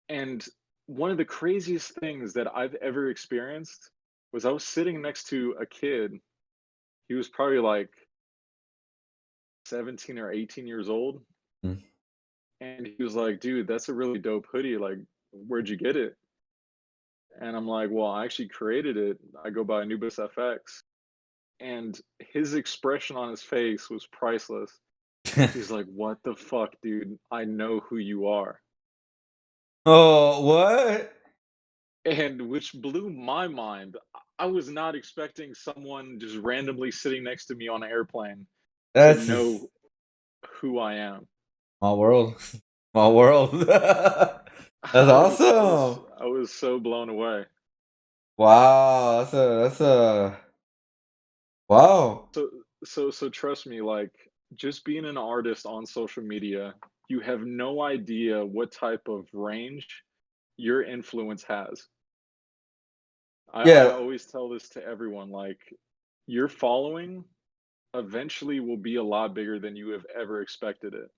And one of the craziest things that I've ever experienced was I was sitting next to a kid. He was probably like 17 or 18 years old. Mm. And he was like, "Dude, that's a really dope hoodie. Like, where'd you get it?" And I'm like, "Well, I actually created it. I go by AnubisFx." And his expression on his face was priceless. He's like, "What the fuck, dude? I know who you are." Oh, what? And which blew my mind. I was not expecting someone just randomly sitting next to me on an airplane to That's just know who I am. small world. Small world. That's I was I was awesome. I was so blown away. Wow, that's a wow. So so trust me, like, just being an artist on social media, you have no idea what type of range your influence has. I Yeah, always tell this to everyone, like, your following eventually will be a lot bigger than you have ever expected it.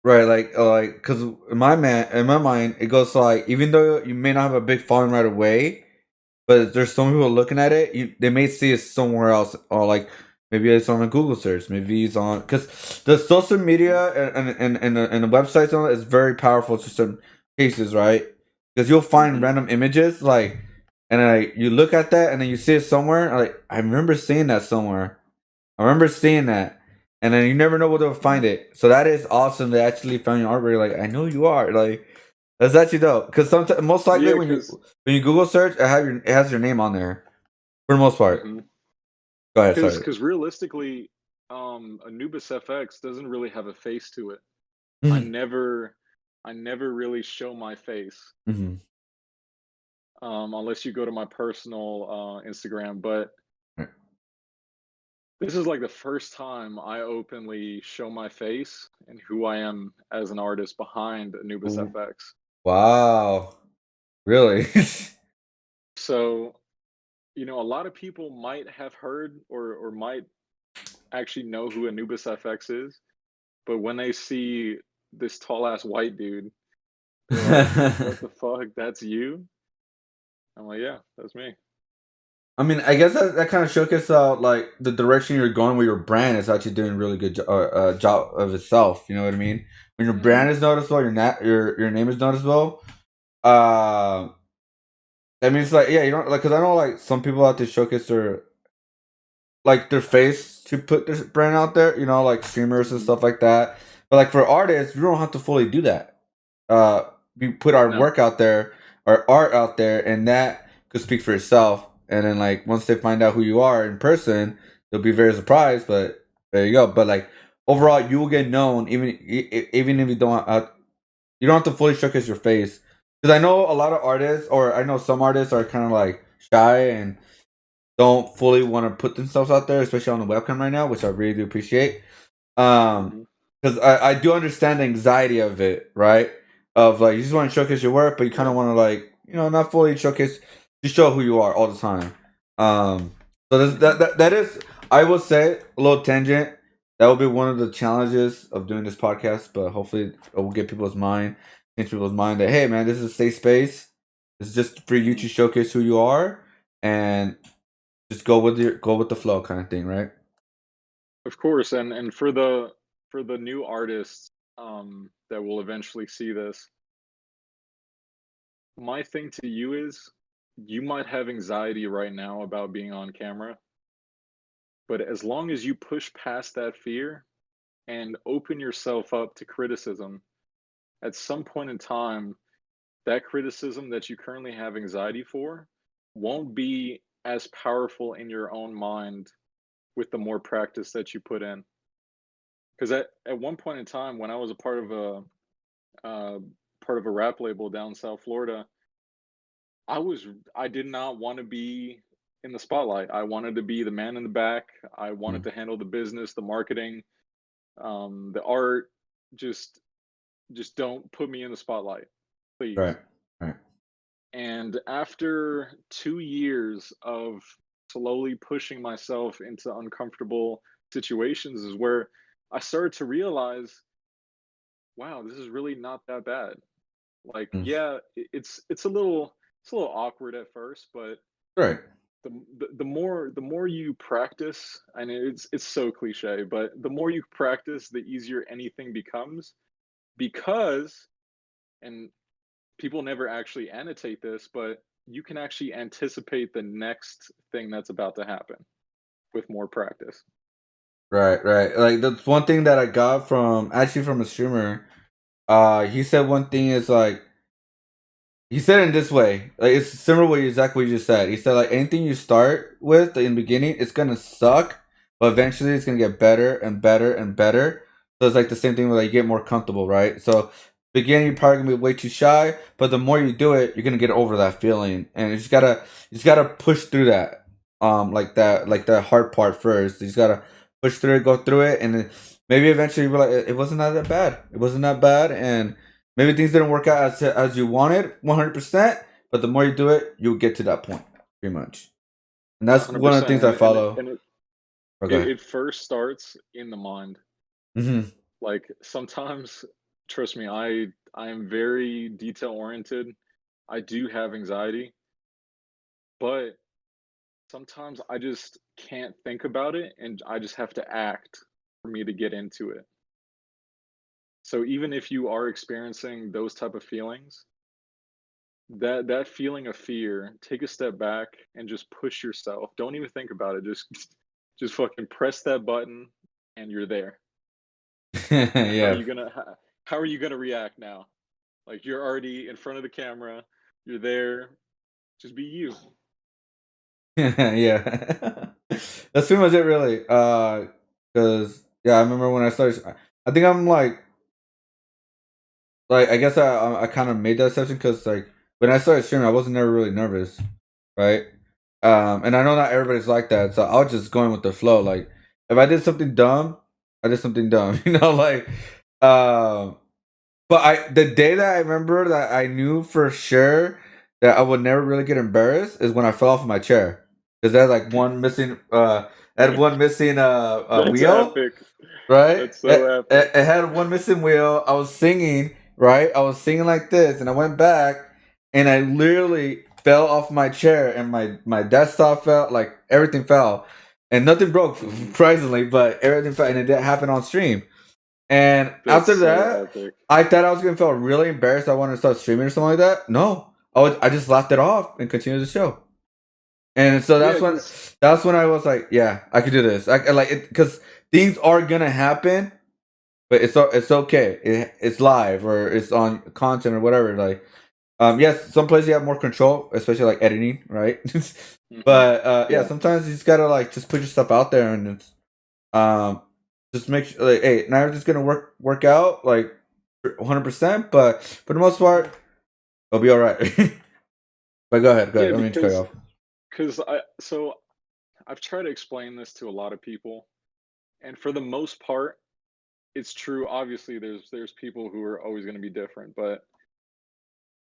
right. Cause in my mind, it goes like, even though you may not have a big following right away, but there's some people looking at it. They may see it somewhere else, or like maybe it's on a Google search. Maybe it's on because the social Mhm, media and the websites and all that is very powerful to some cases, right? Because you'll find mhm, random images like, and like you look at that and then you see it somewhere. Like I remember seeing that somewhere. I remember seeing that, and then you never know where to find mhm. it. So that is awesome. They actually found your artwork. Like I know you are. Like that's actually dope. Because sometimes, most likely, Yeah, cause when you Google search, it has your name on there for the most part. mhm, Go ahead. cause Sorry. 'cause realistically, Anubis FX doesn't really have a face to it. I Hmm. never I never really show my face, Hmm. unless you go to my personal, Instagram, but this is, like, the first time I openly show my face and who I am as an artist behind Anubis Ooh, FX. wow. Really? So, a lot of people might have heard or might actually know who Anubis FX is, but when they see this tall ass white dude, they're like, "What the fuck? That's you?" I'm like, "Yeah, that's me." I mean, I guess that kind of showcases out like the direction you're going with your brand is actually doing a really good job of itself. You know what I mean? When your Mhm. brand is noticeable, your name is noticeable. Uh, I mean, it's like, yeah, you don't like, because I know like some people have to showcase their like their face to put their brand out there, you know, like streamers and stuff like that. But like for artists, we don't have to fully do that. We put our No, work out there, our art out there, and that could speak for itself. And then like once they find out who you are in person, they'll be very surprised. But there you go. But like overall, you will get known even if you don't have to fully showcase your face. Because I know a lot of artists, or I know some artists are kind of like shy and don't fully want to put themselves out there, especially on the webcam right now, which I really do appreciate. hmm Because I do understand the anxiety of it, right? Of like you just want to showcase your work, but you kind yeah, of want to like not fully showcase, just show who you are all the time. So hmm that is, I will say, a little tangent. That will be one of the challenges of doing this podcast, but hopefully it will get change people's mind that hey man, this is a safe space. It's just for you hmm to showcase who you are and just go with the flow kind of thing, right? of course. And for the new artists that will eventually see this, my thing to you is you might have anxiety right now about being on camera, but as long as you push past that fear and open yourself up to criticism, at some point in time, that criticism that you currently have anxiety for won't be as powerful in your own mind with the more practice that you put in. Because at one point in time, when I was a uh, part of a rap label down in South Florida, I did not want to be in the spotlight. I wanted to be the man in the back. I wanted Mm. to handle the business, the marketing, the art. Just just don't put me in the spotlight, Right, please. right, And after 2 years of slowly pushing myself into uncomfortable situations is where I started to realize, wow, this is really not that bad. Like, mm. yeah, it's a little awkward at first, but Right, the more you practice, and it's so cliche, but the more you practice, the easier anything becomes because, and people never actually annotate this, but you can actually anticipate the next thing that's about to happen with more practice. right, right. Like that's one thing that I got from actually from a streamer. He said one thing is like he said it in this way. Like it's similar to exactly what you just said. He said like anything you start with in the beginning, it's gonna suck, but eventually it's gonna get better and better and better. So it's like the same thing where like, you get more comfortable, right? So beginning you're probably gonna be way too shy, but the more you do it, you're gonna get over that feeling. And you just gotta push through that. Like that hard part first. You just gotta push through it, go through it, and then maybe eventually you're like, it wasn't that bad. It wasn't that bad and maybe things didn't work out as you wanted, 100%. But the more you do it, you'll get to that point, pretty much. And that's one of the 100%. things I follow. Okay. It first starts in the mind. Mm-hmm. Like sometimes, trust me, I am very detail oriented. I do have anxiety, but sometimes I just can't think about it and I just have to act for me to get into it. So even if you are experiencing those type of feelings, that feeling of fear, take a step back and just push yourself. Don't even think about it. Just just fucking press that button and you're there. And Yeah. how are you gonna react now? Like you're already in front of the camera, you're there. Just be you. Yeah. That's pretty much it, really. Because yeah, I remember when I started. I think I'm like I guess I kind of made that exception because like when I started streaming, I wasn't never really nervous, right? And I know not everybody's like that, so I was just going with the flow. Like if I did something dumb, I did something dumb, like um. But the day that I remember that I knew for sure that I would never really get embarrassed is when I fell off my chair because I had like one missing That's wheel, epic. right? That's so epic. It had one missing wheel. I was singing, right? I was singing like this, and I went back, and I literally fell off my chair, and my desktop fell, like everything fell, and nothing broke, surprisingly, but everything fell, and it didn't happen on stream. And That's after so that, epic. I thought I was gonna feel really embarrassed. I wanted to start streaming or something like that. No, I just laughed it off and continued the show. And so Yeah, that's when I was like, yeah, I could do this. I like it because things are gonna happen, but it's okay. It's live or it's on content or whatever. Like, yes, some places you have more control, especially like editing, right? But yeah, yeah, sometimes you just gotta like just put your stuff out there and it's um just make sure like, hey, not everything's gonna work out like 100%, but for the most part, it'll be all right. But go ahead, go yeah, ahead. I don't mean to cut you off. because I've tried to explain this to a lot of people, and for the most part, it's true. Obviously, there's people who are always going to be different, but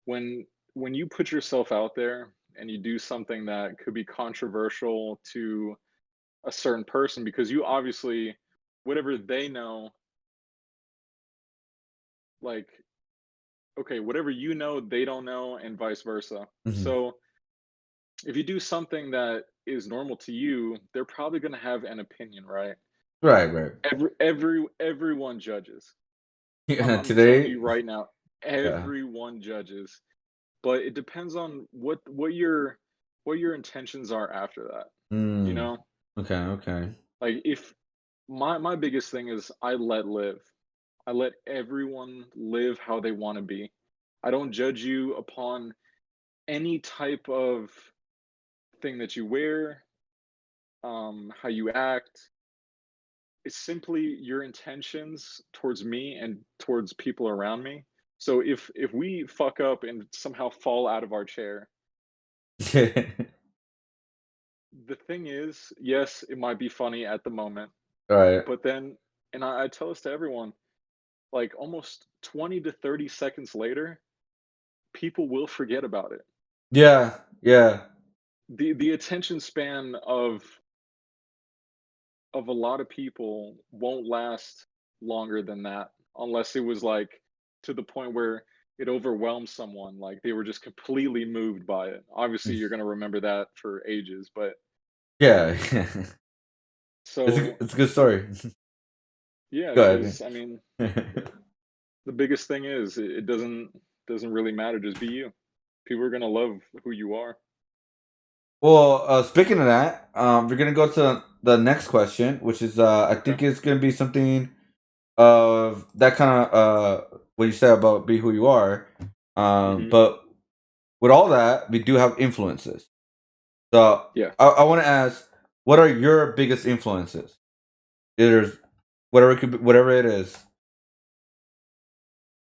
when when you put yourself out there and you do something that could be controversial to a certain person, because you obviously whatever they know, like okay, whatever you know, they don't know, and vice versa. Mhm. So if you do something that is normal to you, they're probably going to have an opinion, right? Right, right. Everyone judges. I'm Yeah, I'm telling today, you right now, yeah. everyone judges. But it depends on what your intentions are after that. You Mm, know? okay, okay. Like if my biggest thing is I let live. I let everyone live how they want to be. I don't judge you upon any type of thing that you wear, how you act. It's simply your intentions towards me and towards people around me. So if we fuck up and somehow fall out of our chair, the thing is, yes, it might be funny at the moment, Right. but then, and I tell this to everyone, like almost 20 to 30 seconds later, people will forget about it. Yeah, yeah. The attention span of a lot of people won't last longer than that unless it was like to the point where it overwhelms someone, like they were just completely moved by it. Obviously, Mm, you're going to remember that for ages, but yeah. so It's a good the story. yeah, Go because ahead. I mean, the biggest thing is it doesn't really matter. Just be you. People are gonna love who you are. Well, speaking of that, we're gonna go to the next question, which is I Okay. think it's gonna be something of that kind of what you said about be who you are. Hmm. But with all that, we do have influences. So Yeah. I want to ask, what are your biggest influences? There's whatever it could be, whatever it is.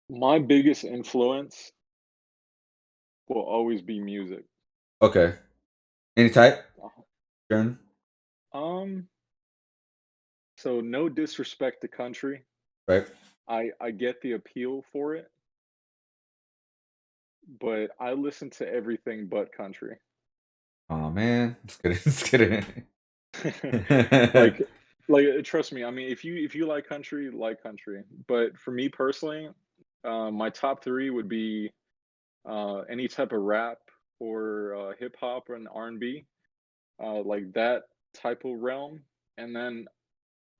My biggest influence will always be music. Okay. Any type? Uh, Turn. Um. So no disrespect to country. Right. I get the appeal for it, but I listen to everything but country. Oh man, just kidding. Just kidding. like trust me. I mean, if you like country. But for me personally, my top three would be any type of rap or hip hop and R&B, like that type of realm. And then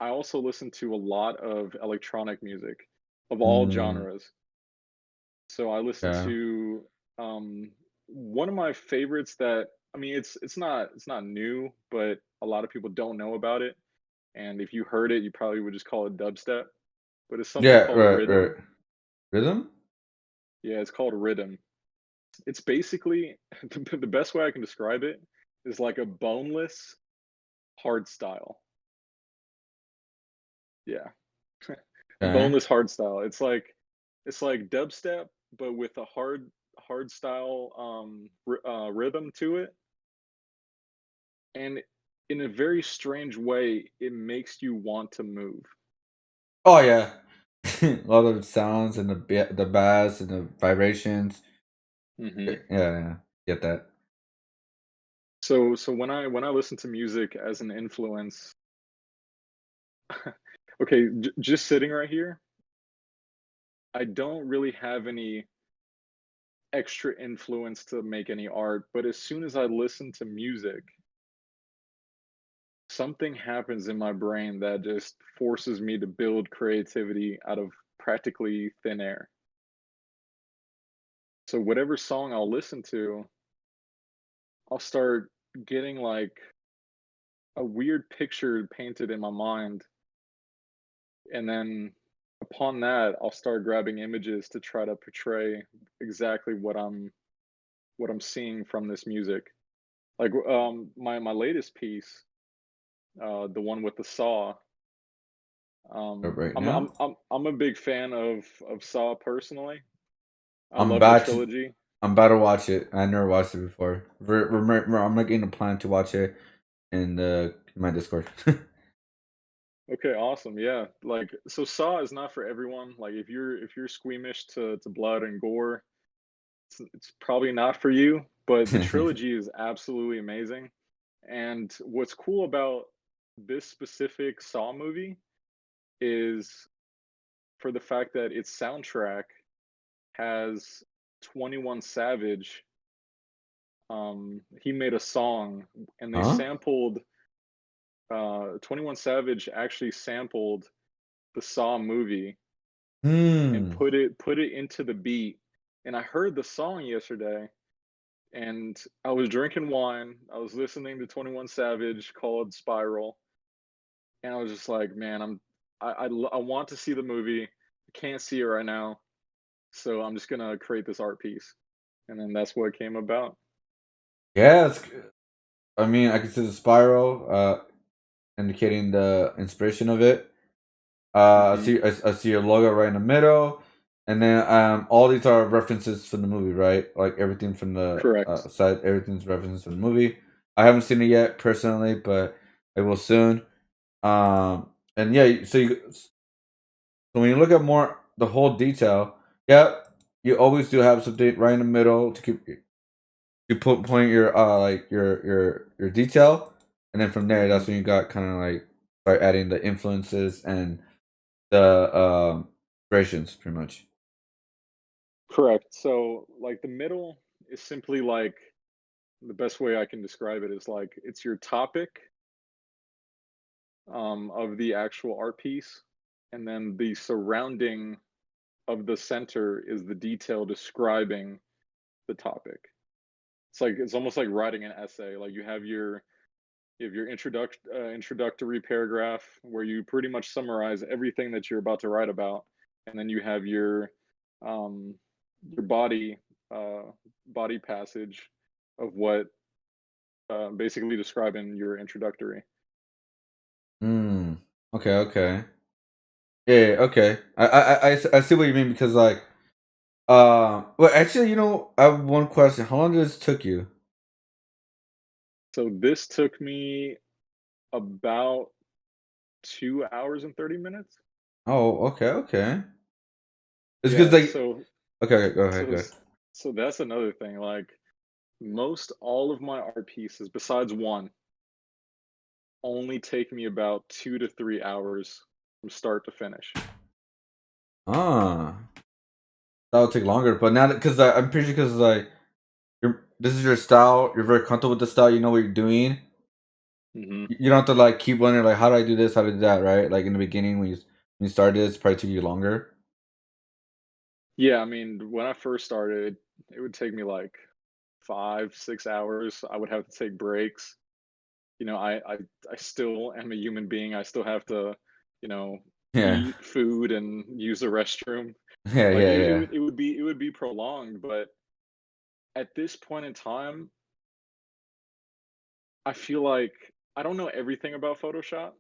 I also listen to a lot of electronic music of all Mm, genres. So I listen yeah. to one of my favorites that I mean it's not new, but a lot of people don't know about it. And if you heard it, you probably would just call it dubstep. But it's something Yeah. called Right. Right. rhythm. Rhythm. Yeah, it's called rhythm. It's basically the best way I can describe it is like a boneless hard style. Yeah, a Okay. boneless hard style. It's like dubstep, but with a hard style rhythm to it, and in a very strange way, it makes you want to move. Oh yeah. A lot of the sounds and the bass and the vibrations. Yeah. Hmm. Yeah. Get that. So when I listen to music as an influence, okay, just sitting right here, I don't really have any extra influence to make any art, but as soon as I listen to music, something happens in my brain that just forces me to build creativity out of practically thin air. So whatever song I'll listen to, I'll start getting like a weird picture painted in my mind, and then upon that, I'll start grabbing images to try to portray exactly what I'm seeing from this music. Like my latest piece, the one with the saw. Right I'm I'm now, I'm I'm a big fan of Saw personally. I I'm love the about to trilogy. I'm about to watch it. I never watched it before. I'm making a plan to watch it in my Discord. Okay, awesome. Yeah. Like so Saw is not for everyone. Like if you're squeamish to blood and gore, it's probably not for you, but the trilogy is absolutely amazing. And what's cool about this specific Saw movie is for the fact that its soundtrack has 21 Savage. He made a song and they Huh? sampled 21 Savage actually sampled the Saw movie and Hmm. put it into the beat. And I heard the song yesterday and I was drinking wine. I was listening to 21 Savage called Spiral, and I was just like, man, I want to see the movie. I can't see it right now, so I'm just gonna create this art piece, and then that's what came about. Yeah, I mean, I can see the spiral, indicating the inspiration of it. Hmm. I see your logo right in the middle, and then all these are references from the movie, right? Like everything from the Correct. side, everything's references from the movie. I haven't seen it yet personally, but I will soon. And yeah, so when you look at more the whole detail, yeah, you always do have something right in the middle to keep you put point your like your detail, and then from there Hmm. that's when you got kind of like start adding the influences and the inspirations pretty much. Correct. So, like, the middle is simply like the best way I can describe it is like it's your topic of the actual art piece, and then the surrounding of the center is the detail describing the topic. It's almost like writing an essay. Like you have your introductory paragraph where you pretty much summarize everything that you're about to write about, and then you have um, your uh, body passage of what basically describing your introductory. Mm. Okay. Okay. Yeah. Yeah, okay. I see what you mean because like well actually I have one question. How long did this took you? So this took me about 2 hours and 30 minutes. Oh, okay. Okay. It's because Yeah. like okay, okay, go ahead, So go ahead. so that's another thing. Like most all of my art pieces, besides one, only take me about 2 to 3 hours from start to finish. Ah, that would take longer, but now because I'm pretty sure because like this is your style, you're very comfortable with the style, you know what you're doing. Hmm. You don't have to like keep wondering like how do I do this, how do I do that, right? Like in the beginning when you started, it's probably took you longer. Yeah, I mean, when I first started, it would take me like 5, 6 hours. I would have to take breaks. I still am a human being. I still have to, you know, Yeah, eat food and use the restroom. yeah, Like yeah, it yeah. would it would be it would be prolonged, but at this point in time, I feel like I don't know everything about Photoshop,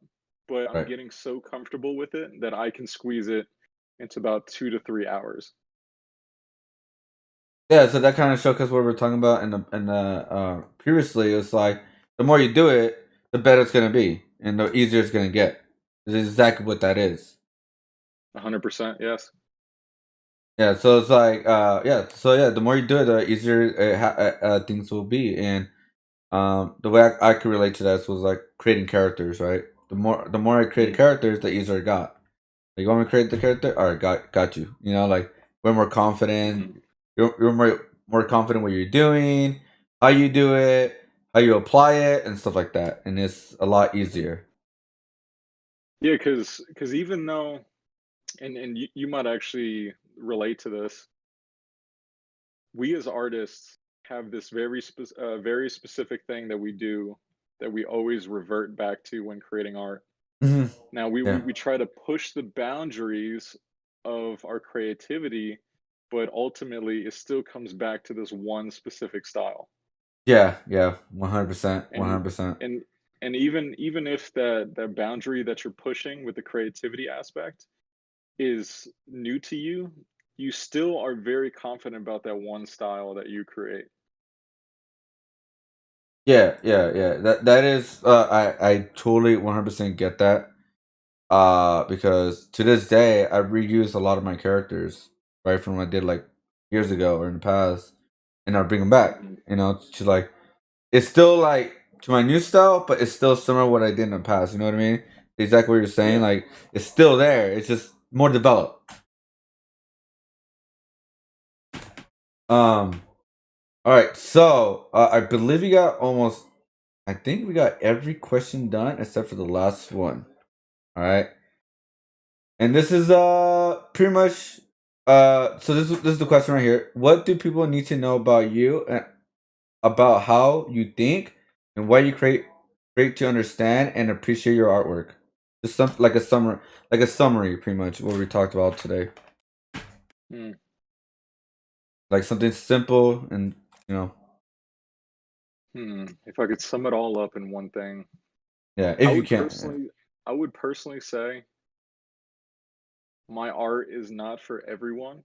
but I'm Right. getting so comfortable with it that I can squeeze it into about 2 to 3 hours. Yeah, so that kind of shows us what we're talking about in the previously. It's like the more you do it, the better it's gonna be, and the easier it's gonna get. It's exactly what that is. 100%, yes. Yeah, so it's like yeah, so yeah, the more you do it, the easier things will be, and the way I could relate to that was like creating characters, right? The more I created Mhm, characters, the easier it got. Like, you want me to create the character? All right, got you. Like we're more confident. mhm, You're more confident what you're doing, how you do it, how you apply it, and stuff like that. And it's a lot mhm. easier. Yeah, because even though and you might actually relate to this, we as artists have this very specific thing that we do that we always revert back to when creating art. Hmm. Now we, Yeah. we we try to push the boundaries of our creativity, but ultimately it still comes back to this one specific style. Yeah. Yeah. 100%. And 100%. and and even if that boundary that you're pushing with the creativity aspect is new to you, you still are very confident about that one style that you create. Yeah. Yeah. Yeah. That is. I totally 100% get that. Because to this day I reuse a lot of my characters right from what I did like years ago or in the past, and I bring them back. Mhm. You know, to like it's still like to my new style, but it's still similar to what I did in the past. You know what I mean? Exactly what you're saying. Yeah. Like it's still there. It's just more developed. Um. All right. So I believe we got almost. I think we got every question done except for the last one. All right. And this is pretty much so this is the question right here. What do people need to know about you and about how you think and why you create to understand and appreciate your artwork? Just some like a summary pretty much what we talked about today. Hmm. Like something simple and you know, If I could sum it all up in one thing, yeah, I if you would can. personally I would personally say my art is not for everyone.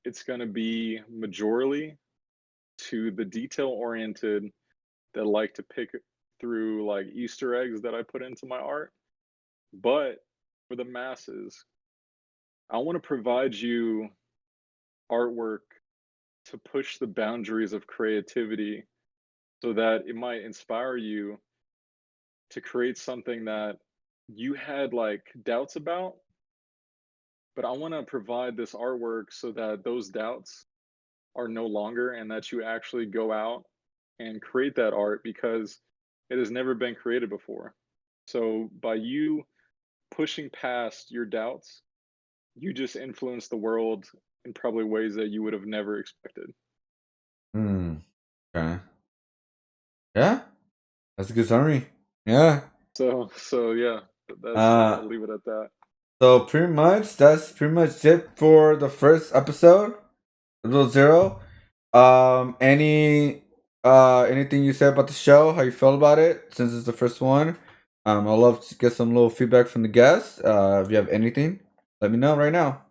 It's going to be majorly to the detail oriented that like to pick through like Easter eggs that I put into my art. But for the masses, I want to provide you artwork to push the boundaries of creativity so that it might inspire you to create something that you had like doubts about. But I want to provide this artwork so that those doubts are no longer and that you actually go out and create that art because it has never been created before. So by you pushing past your doubts, you just influence the world in probably ways that you would have never expected. Hmm. Okay. Yeah, that's a good summary. Yeah. So yeah, that's Uh I'll leave it at that. so pretty much that's pretty much it for the first episode. Little Zero. Anything you said about the show? How you felt about it since it's the first one? I'd love to get some little feedback from the guests. If you have anything, let me know right now.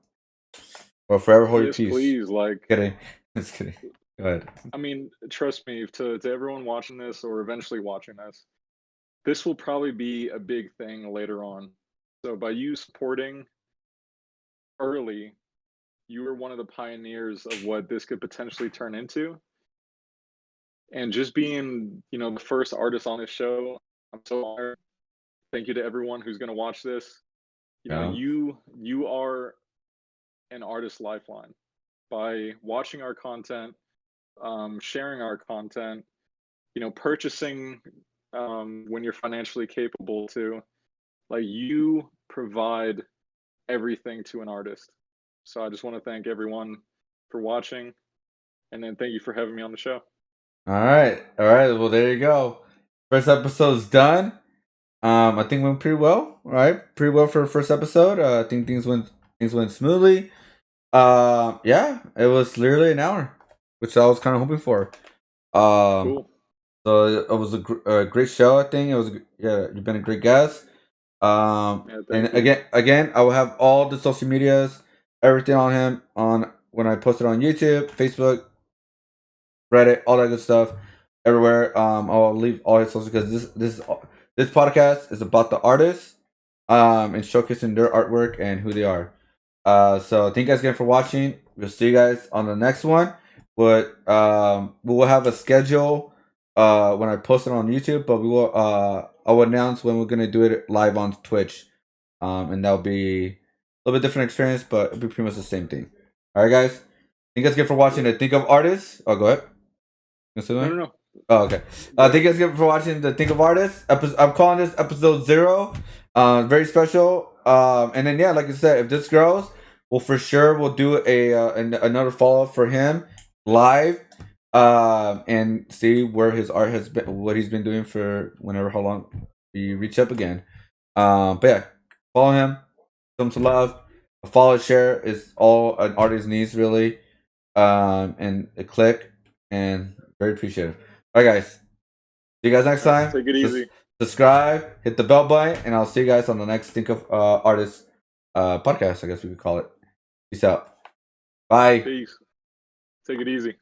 Or forever hold your Yes, peace. please. Like, Kidding. Just kidding. Go ahead. I mean, trust me, to everyone watching this or eventually watching this will probably be a big thing later on. So by you supporting early, you were one of the pioneers of what this could potentially turn into. And just being, the first artist on this show, I'm so honored. Thank you to everyone who's going to watch this. Yeah. You are an artist lifeline by watching our content, sharing our content, purchasing when you're financially capable to. Like you provide everything to an artist. So I just want to thank everyone for watching, and then thank you for having me on the show. All right. All right. Well, there you go. First episode's done. I think it went pretty well. All right, pretty well for the first episode. I think things went smoothly. Yeah, it was literally an hour, which I was kind of hoping for. Um, Cool. so it was a great show. I think it was. Yeah, you've been a great guest. Yeah, And thank you. again, I will have all the social medias, everything on him on when I post it on YouTube, Facebook, Reddit, all that good stuff, everywhere. I'll leave all his social because this podcast is about the artists, and showcasing their artwork and who they are. So thank you guys again for watching. We'll see you guys on the next one. But we will have a schedule when I post it on YouTube, but we will I'll announce when we're gonna do it live on Twitch. And that'll be a little bit different experience, but it'll be pretty much the same thing. All right, guys. Thank you guys again for watching Cool. the Think of Artists. Oh, go ahead. You say No, that? no, no. Oh, okay. Go Thank ahead. you guys again for watching the Think of Artists. I'm calling this episode 0. Very special. And then yeah, like I said, if this grows, we'll for sure we'll do another follow up for him live. and see where his art has been, what he's been doing for how long we reach up again. But yeah, follow him, show him some love. A follow, share is all an artist needs, really. And a click, and very appreciative. All right, guys. See you guys next time. Take it easy. Subscribe, hit the bell button, and I'll see you guys on the next Think of Artists podcast, I guess we could call it. Peace out. Bye. Peace. Take it easy.